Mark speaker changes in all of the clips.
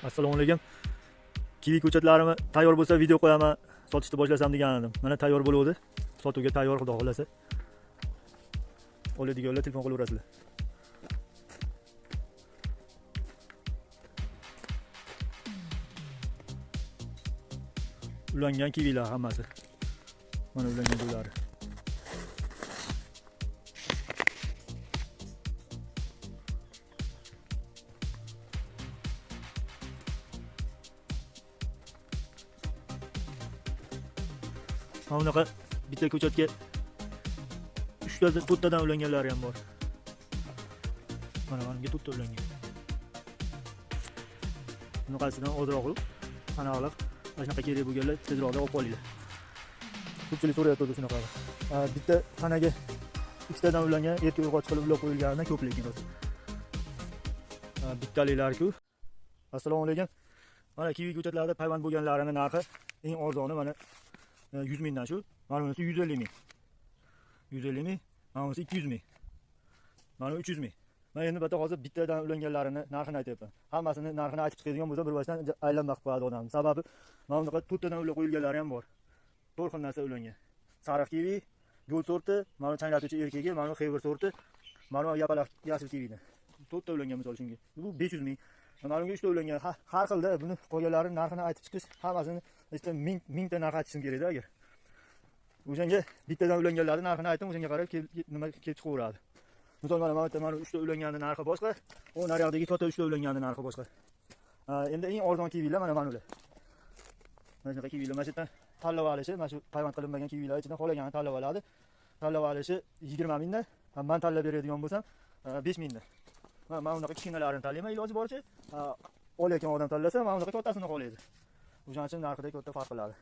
Speaker 1: Assalomu alaykum. Kivi ko'chatlarimiz tayyor bo'lsa video qo'yaman, sotishni boshlasam degan edim. Mana tayyor bo'ldi. Sotuvga tayyor, xudo xolasa. Oladiganlar telefon qilaverasizlar. Ulangan kivilar hammasi. Mana ulangan joylari. Mana bunaqa bitta ko'chatga 3 tadan ulanganlari ham bor. Mana bunga 4 ta ulangan. Bunaqasidan ozroq sanoqliq, mana shunaqa kerak bo'lganlar tezroq olib olinglar. Ko'pchilik so'rayapti shunaqa. Bitta tanaga 2 tadan ulangan, erkak urg'och qilib ulab qo'yilganidan ko'p lekin rosa. Bittaliklar-ku. Assalomu alaykum. Mana kivi ko'chatlarida payvand bo'lganlarining narxi eng arzoni mana 100 mingdan shu. Mana bunisi 150 ming. 150 ming, mana bunisi 200 ming. Mana 300 ming. Men endi bitta hozir bittadan ulanganlarini narxini aytyapman. Hammasini narxini aytib chiqadigan bo'lsa bir boshdan aylanma qilib qo'yadi odam. Sababi mana bunaqa 4 tadan ulab qo'yilganlari ham bor. 4 xil narsa ulangan. Sariq kivi, go'l sorti, mana changlatuvchi erkagi, mana xevir sorti, mana yapaloq yashil kivini. 4 ta ulangan misol shunga. Bu 500 ming. Mana bunga 3 ta ulangan. Har xilda buni qo'yganlarining narxini aytib chiqish, hammasini işte 1000 ta narx aytishim kerak-da agar. O'shanga bittadan ulanganlarning narxini aytdim, o'shanga qarab nima kelib chiqaveradi. Misol mana 3 ta ulanganning narxi boshqa, o naryoqdagi katta 3 ta ulanganning narxi boshqa. Endi eng arzon kivilar mana ular. Mana shunaqa kivilar, mana shu yerdan tanlab olishi, mana shu payvand qilinmagan kivilar ichidan xohlaganini tanlab oladi. Tanlab olishi 20 mingdan, men tanlab beradigan bo'lsam 5 mingdan. Mana bunaqa kichkinalarini tanlayman, iloji boricha olayotgan odam tanlasa, mana bunaqa kattasini qo'yadi. O'shaning uchun narxida katta farq qiladi.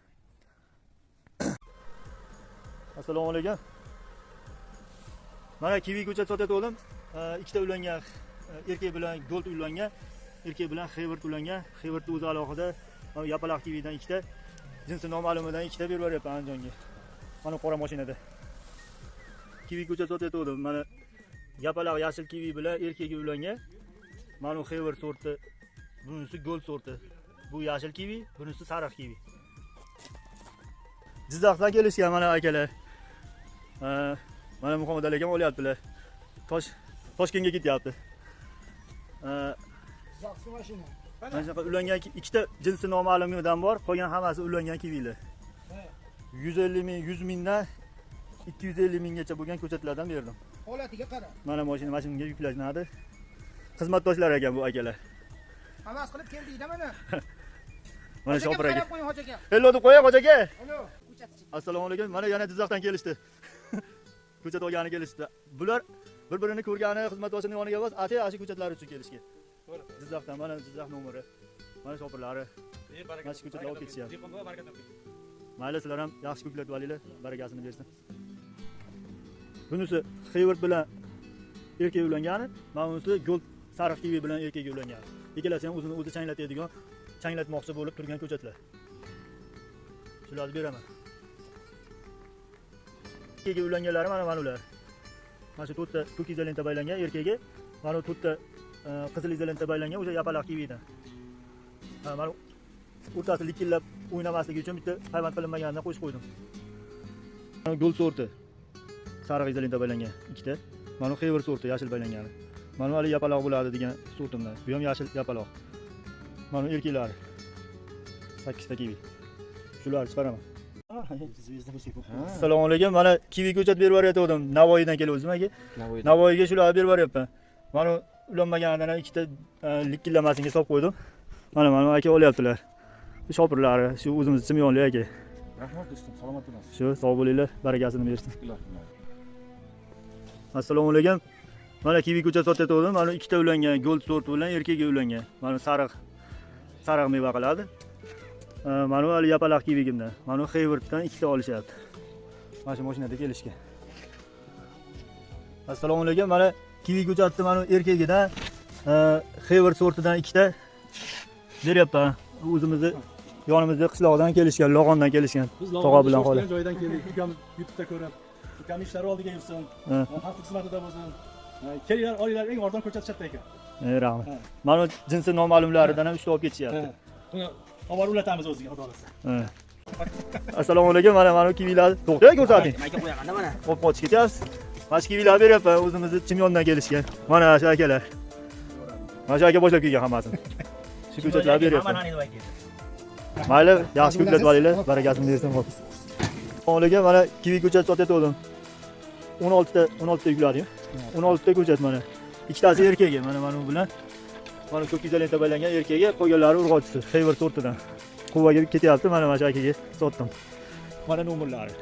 Speaker 1: Assalomu alaykum. Mana kivi ko'chat sotayotgandim. 2 ta ulangan erkak bilan gold ulangan, erkak bilan xevir ulangan. Xevirni o'zi alohida, yapaloq kividan 2 ta, jinsi noma'lumidan 2 ta berib beryapman Andijonga. Mana qora mashinada. Kivi ko'chat sotayotgandim. Mana yapaloq yashil kivi bilan erkagi ulangan. Mana xevir sorti, bunisi gold sorti. Bu yashil kivi, bunisi sariq kivi. Jizzaxdan kelishgan mana akalar. Mana Muhammad Ali akam olyaptilar. Toshkentga ketyapti.
Speaker 2: Zaxsi mashina.
Speaker 1: Mana shunaqa ulangan 2 ta jinsi noma'lumdan bor, qolgan hammasi ulangan kivilar. 150 ming, 100 mingdan 250 minggacha bo'lgan ko'chatlardan berdim.
Speaker 2: Holatiga qara.
Speaker 1: Mana mashinaga yuklanadi. Xizmatdoshlar ekan bu akalar.
Speaker 2: Havas qilib keldingda mana.
Speaker 1: Mana shopir aka.
Speaker 2: Qo'ying hoji aka.
Speaker 1: Hello deb qo'ying hoji aka.
Speaker 2: Alo, ko'chatchi.
Speaker 1: Assalomu alaykum. Mana yana Jizzaxdan kelishdi. Ko'chat olgani kelishdi. Bular bir-birini ko'rgani xizmatdoshining yoniga emas, shu ko'chatlar uchun kelishgan. Jizzaxdan mana Jizzax nomeri. Mana shopirlari. Mana shu ko'chatlar olib ketishyapti. Mayli, sizlar ham yaxshi ko'klatib olinglar, barakasini bersin. Bunisi xevir bilan erkak ulangani, mana bunisi gold sariq kivi bilan erkak ulangani. Ikkalasi ham o'zi changlatadigan, changlatmoqchi bo'lib turgan ko'chatlar. Shularni beraman. Erkagi ulanganlari mana ular. Mana shu 4 ta to'k izolenta baylangan erkagi, mana 4 ta qizil izolenta baylangan o'sha yapaloq kividan. Mana o'rtasi likillab o'ynamasligi uchun bitta payvand qilinmaganidan qo'shib qo'ydim. Mana gold sorti. Sariq izolenta baylangan 2 ta. Mana xevir sorti yashil baylangani. Mana hali yapaloq bo'ladi degan sortimdan. Bu ham yashil yapaloq. Mana erkaklari 8 ta kivi. Shularni chiqaraman. Assalomu alaykum. Mana kivi ko'chat berib beryaptim. Navoiydan kelgandim aka. Navoiyga shularni berib beryapman. Mana ulanmaganidan 2 ta likillamasiga solib qo'ydim. Mana aka olyaptilar. Bu shopirlari, shu o'zimiz chimyonli aka.
Speaker 3: Rahmat do'stim, salomat bo'lasiz.
Speaker 1: Shu, sog' bo'linglar, barakasini bersin. Assalomu alaykum. Mana kivi ko'chat sotayotgandim. Mana 2 ta ulangan gold sorti bilan erkagi ulangan. Mana sariq meva qiladi. Mana hali yapaloq kivigimdan. Mana xevirdan 2 ta olishyapti. Mana shu mashinada kelishgan. Assalomu alaykum. Mana kivi ko'chatni mana erkagidan xevir sortidan 2 ta beryapman. O'zimizni yonimizda qishloqdan kelishgan, Log'ondan kelishgan. Tog'a bilan qo'la.
Speaker 3: Joydan keldik. Ukam YouTube'da ko'rib, ukam ishlari oldiga yursin. Xalq xizmatida bo'lsin. Kelinglar, olinglar, eng arzon ko'chat sotdi ekan.
Speaker 1: Rahmat.
Speaker 3: Ha.
Speaker 1: Mana jinsi noma'lumlaridan ham 3 ta olib ketishyapti.
Speaker 3: Buni olib ulatamiz o'ziga xudo xohlasa.
Speaker 1: Assalomu alaykum. Mana kivilar. To'xta, ko'rsating.
Speaker 2: Mayka qo'yaganda mana.
Speaker 1: Qo'p qochib ketyapsiz. Mana shu kivilar beryapman, o'zimizni Chimyondan kelishgan. Mana shu akalar. Mana shu aka boshlab kelgan hammasini. Shu ko'chatlar beryapman. Mayli, yaxshi ko'klatib olinglar, barakasini bersin xo'p. Assalomu alaykum. Mana kivi ko'chat sotyaptim. 16 ta yukladim. 16 ta ko'chat mana. Ikkitasi erkagi, mana bu bilan. Mana ko'k izolenta baylangan erkagi, qolganlari urg'ochisi. Xeyver sortidan. Quvaga ketyapti, mana shu akaga sotdim. Mana nomerlari.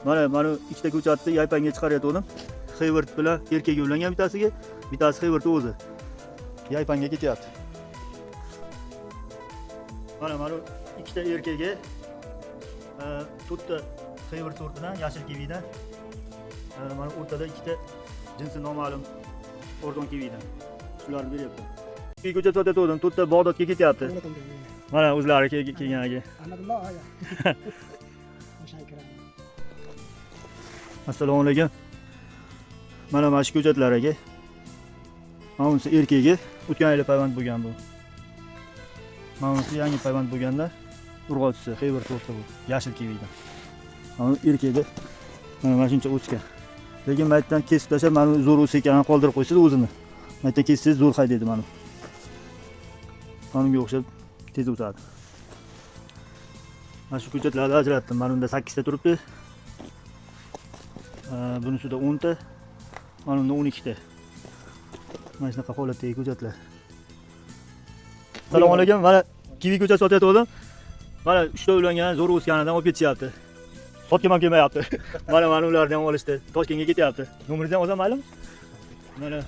Speaker 1: Mana ikkita ko'chatni yaypanga chiqaryaptim. Xeyver bilan erkagi ulangan bittasiga, bittasi Xeyver o'zi. Yaypanga ketyapti. Mana ikkita erkagi to'rtta Xeyver sortidan, yashil kividan. Mana o'rtada ikkita jinsi noma'lum ordon kividan. Shularni beryapman. Kivi ko'chat sotyaptim, to'rtta Bag'dodga ketyapti. Mana o'zlari kelgan aka.
Speaker 2: Alhamdulillah. Tashakkur.
Speaker 1: Assalomu alaykum. Mana shu ko'chatlar aka. Mana bunisi erkagi, o'tgan yil payvand bo'lgan bu. Mana bunisi yangi payvand bo'lganda urg'ochisi, Xeyver sorti bu, yashil kividan. Mana erkagi mana shuncha o'sgan. Lekin maytdan kesib tashlab, mana zo'r o'sganini qoldirib qo'ysiz o'zini. Maytdan kessiz zo'r haydaydi mana. Qonunga o'xshab tez o'sadi. Mana shu ko'chatlarni ajratdim. Mana bunda 8 ta turibdi. Bunisida 10 ta. Mana bunda 12 ta. Mana shunaqa holatdagi ko'chatlar. Assalomu alaykum. Mana kivi ko'chat sotyaptim. Mana 3 ta ulangan, zo'r o'sganidan olib ketishyapti. Sotga ham kelmayapti. Mana ularni ham olishdi. Toshkentga ketyapti. Nomeringizni olsam maylimi? Mana